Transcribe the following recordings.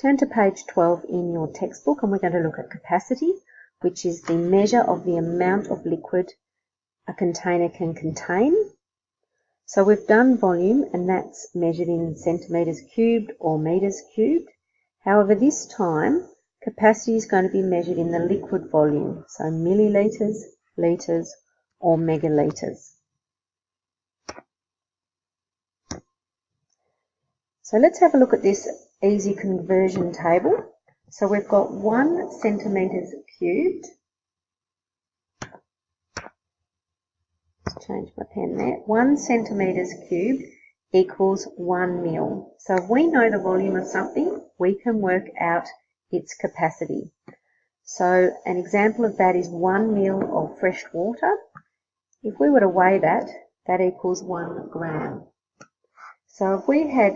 Turn to page 12 in your textbook and we're going to look at capacity, which is the measure of the amount of liquid a container can contain. So we've done volume and that's measured in centimetres cubed or metres cubed. However, this time capacity is going to be measured in the liquid volume, so millilitres, litres or megalitres. So let's have a look at this easy conversion table. So we've got 1 centimetres cubed. Let's change my pen there. 1 centimetres cubed equals 1 mil. So if we know the volume of something, we can work out its capacity. So an example of that is 1 mil of fresh water. If we were to weigh that, that equals 1 gram. So if we had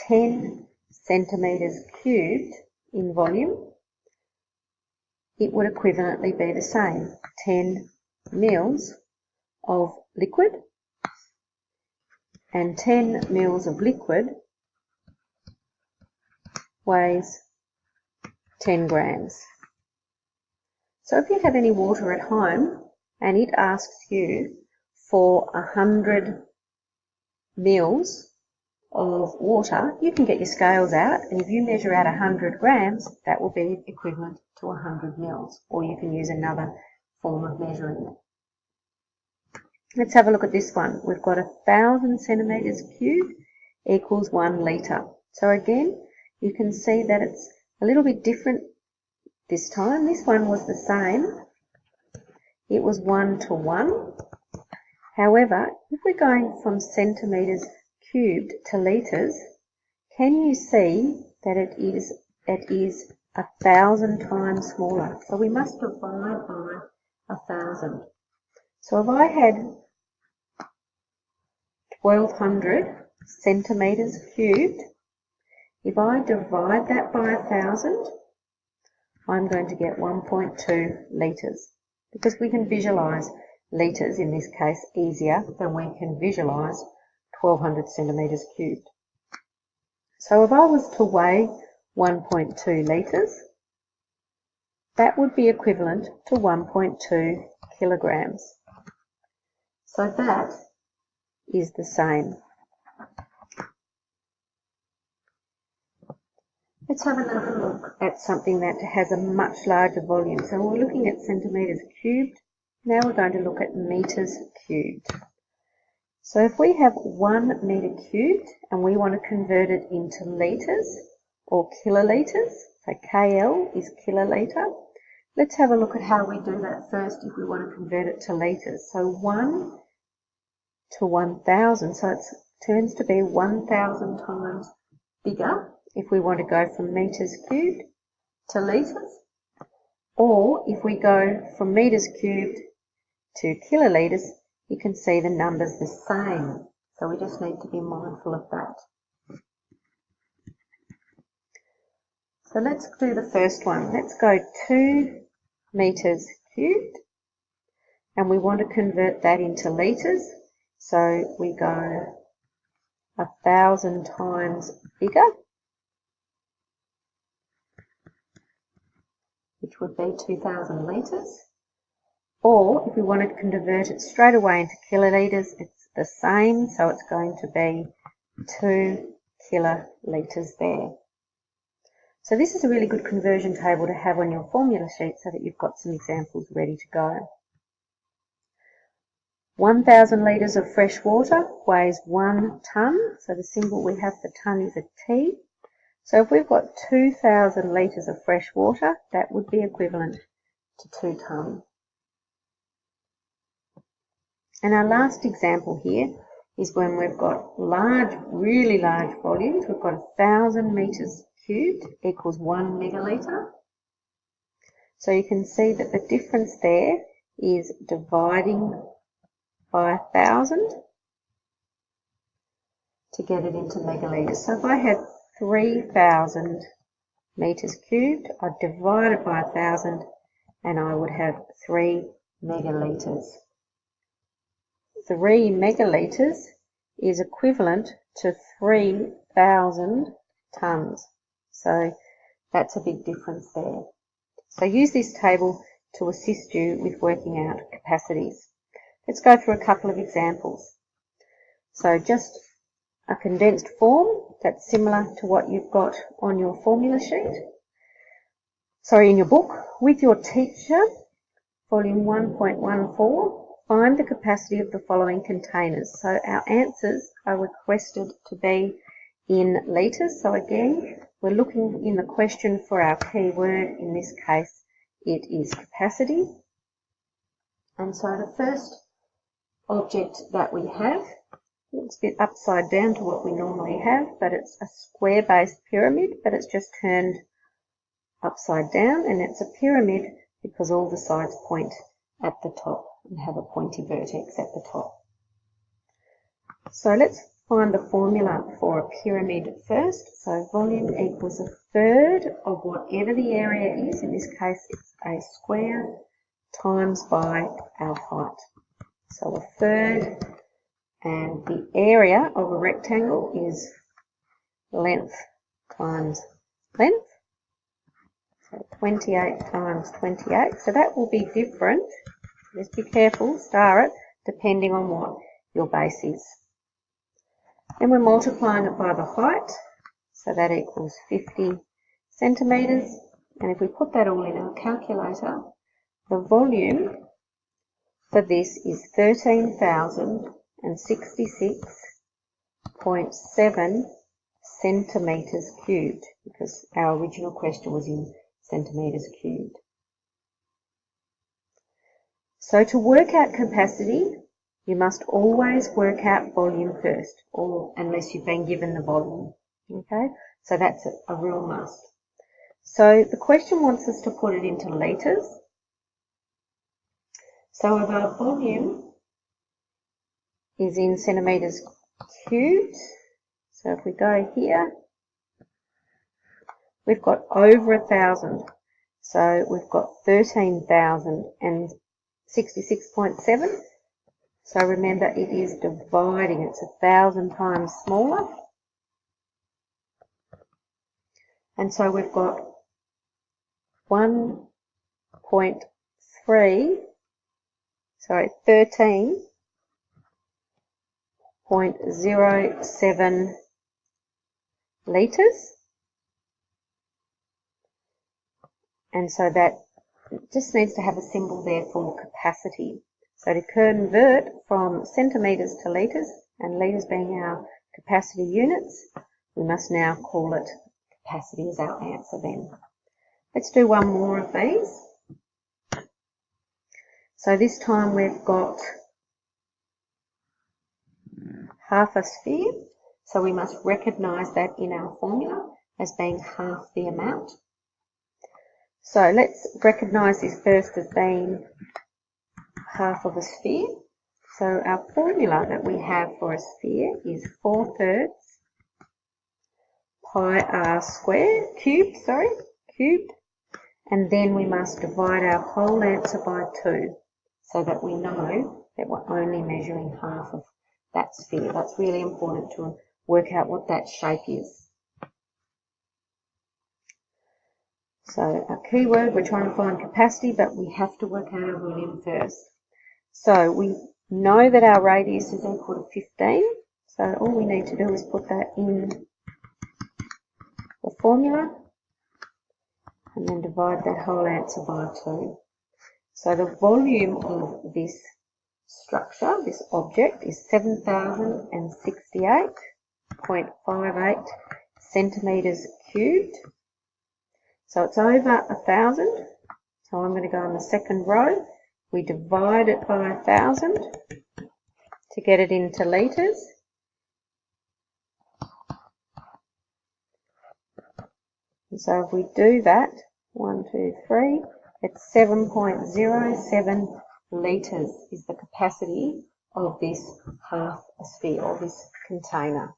10 centimetres cubed in volume, it would equivalently be the same, 10 mils of liquid, and 10 mils of liquid weighs 10 grams. So if you have any water at home and it asks you for 100 mils of water, you can get your scales out, and if you measure out 100 grams, that will be equivalent to 100 mils, or you can use another form of measuring it. Let's have a look at this one. We've got 1,000 centimetres cubed equals 1 litre. So again, you can see that it's a little bit different this time. This one was the same. It was 1 to 1. However, if we're going from centimetres cubed to litres, can you see that it is 1,000 times smaller? So we must divide by 1,000. So if I had 1,200 centimetres cubed, if I divide that by 1,000, I'm going to get 1.2 litres, because we can visualise litres in this case easier than we can visualise 1,200 centimetres cubed. So if I was to weigh 1.2 litres, that would be equivalent to 1.2 kilograms. So that is the same. Let's have another look at something that has a much larger volume. So we're looking at centimetres cubed. Now we're going to look at metres cubed. So if we have 1 metre cubed and we want to convert it into litres or kilolitres, so KL is kilolitre, let's have a look at how we do that first if we want to convert it to litres. So 1 to 1,000, so it turns to be 1,000 times bigger if we want to go from metres cubed to litres, or if we go from metres cubed to kilolitres, you can see the numbers the same. So we just need to be mindful of that. So let's do the first one. Let's go 2 metres cubed and we want to convert that into litres. So we go 1,000 times bigger, which would be 2,000 litres. Or if we wanted to convert it straight away into kilolitres, it's the same, so it's going to be 2 kilolitres there. So this is a really good conversion table to have on your formula sheet so that you've got some examples ready to go. 1,000 litres of fresh water weighs 1 tonne, so the symbol we have for tonne is a T. So if we've got 2,000 litres of fresh water, that would be equivalent to 2 tonne. And our last example here is when we've got large, really large volumes. We've got 1,000 metres cubed equals 1 megalitre. So you can see that the difference there is dividing by 1,000 to get it into megalitres. So if I had 3,000 metres cubed, I'd divide it by 1,000 and I would have 3 megalitres. 3 megalitres is equivalent to 3,000 tonnes. So That's a big difference there. So use this table to assist you with working out capacities. Let's go through a couple of examples. So just a condensed form that's similar to what you've got on your formula sheet. Sorry, in your book. With your teacher, volume 1.14, find the capacity of the following containers. So our answers are requested to be in litres. So again, we're looking in the question for our key word. In this case, it is capacity. And so the first object that we have, looks a bit upside down to what we normally have, but it's a square-based pyramid, but it's just turned upside down, and it's a pyramid because all the sides point at the top and have a pointy vertex at the top. So let's find the formula for a pyramid first. So volume equals a third of whatever the area is. In this case, it's a square times by our height. So a third, and the area of a rectangle is length times length. So 28 times 28. So that will be different. Just be careful, star it, depending on what your base is. Then we're multiplying it by the height. So that equals 50 centimetres. And if we put that all in our calculator, the volume for this is 13,066.7 centimetres cubed, because our original question was in centimetres cubed. So to work out capacity, you must always work out volume first, or unless you've been given the volume. Okay, so that's a real must. So the question wants us to put it into litres. So if our volume is in centimetres cubed, so if we go here, we've got over 1,000. So we've got 13,066.7. So remember, it is dividing. It's 1,000 times smaller. And so we've got 13.07 litres. And so that just needs to have a symbol there for capacity. So to convert from centimetres to litres, and litres being our capacity units, we must now call it capacity as our answer then. Let's do one more of these. So this time we've got half a sphere, so we must recognise that in our formula as being half the amount. So let's recognise this first as being half of a sphere. So our formula that we have for a sphere is 4/3 pi r square, cubed, and then we must divide our whole answer by 2 so that we know that we're only measuring half of that sphere. That's really important to work out what that shape is. So our keyword, we're trying to find capacity, but we have to work out our volume first. So we know that our radius is equal to 15. So all we need to do is put that in the formula and then divide that whole answer by 2. So the volume of this structure, this object, is 7,068.58 centimetres cubed. So it's over 1,000. So I'm going to go on the second row. We divide it by 1,000 to get it into litres. And so if we do that, 1, 2, 3, it's 7.07 litres is the capacity of this half a sphere, or this container.